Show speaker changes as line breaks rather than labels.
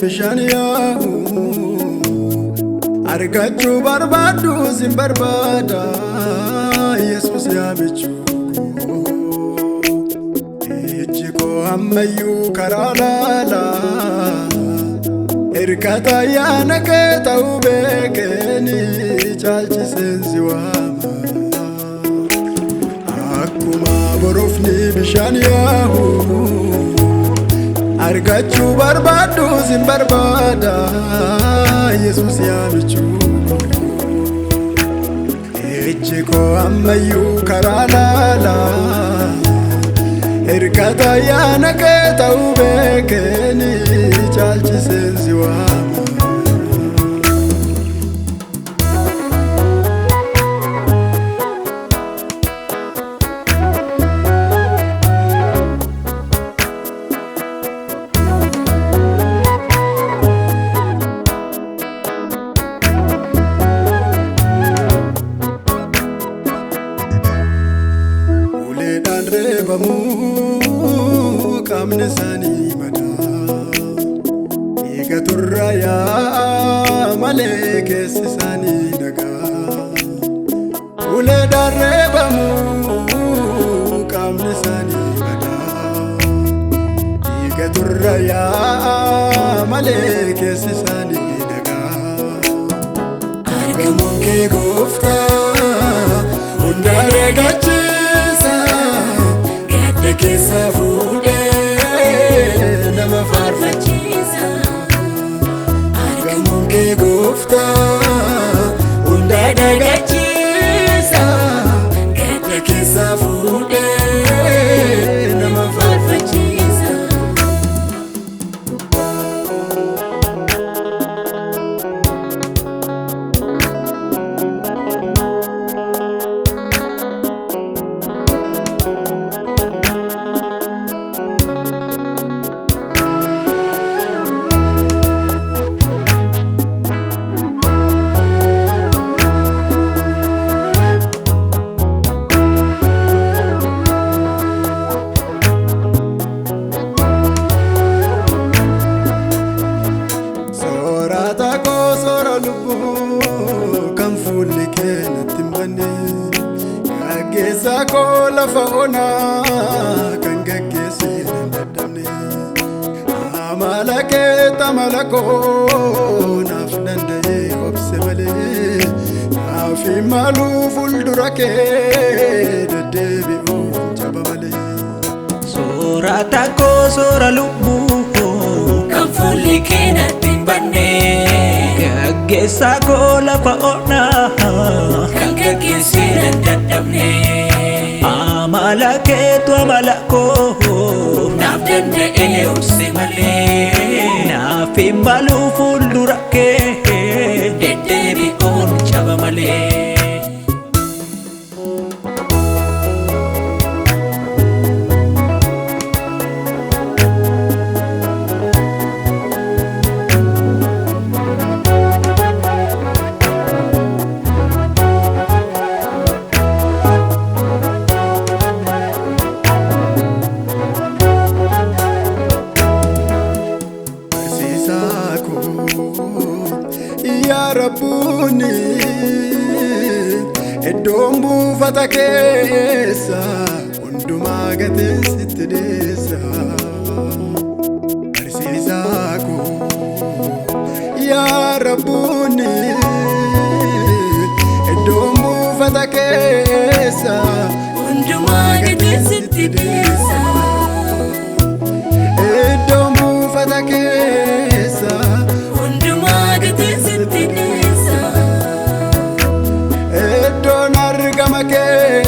bishaan yaa'u argachuu barbaadu sin barbaada Yesuus yaamichuu ijji koo ammayyuu karaa laala hirkata ayyaana kee ta'uu beekeni caalchiseen si waama akkuma borofni bishaan yaa'u argachuu barbaadu sin barbaada Yesuus yaamichuu ijji koo ammayyuu karaa laala hirkata ayyaana kee ta'uu beekeni caalchiseen si waama qaamni isaanii madaa dhiiga turrayaa malee keessi isaanii nagaa uleedhaan reebamuu qaamni isaanii madaa dhiiga turrayaa malee keessi isaanii nagaa argamuun kee gooftaa hundaa reegachiisa gadda keessa fuudhee nama faarfachiisa argamuun kee gooftaa hundaa reegachiisa gadda keessa fuudhee nama faarfachiisa. Gaggeessa koo lafa onaa kan gaggeesse hin dadhabne amala kee tamala koo naaf danda'ee obse malee naaf imaaluu fuuldura kee deddeebi'uu jaba malee.
Soorata koo soora lubbuu kan fuulli kee natti hin banne gaggeessa koo lafa onaa kan gaggeesse hin dadhabne amala keetu amala koo naaf danda'ee obse malee naaf imaaluu fuuldura kee deddeebi'uun jaba malee. Yaa Rabbuuni iddoon buufata keessa hundumaa gatiin sitti dhiyeessa barsiisaa koo yaa Rabbuuni iddoon buufata keessa hundumaa gatiin sitti dhiyeessa iddoon buufata keessa
kee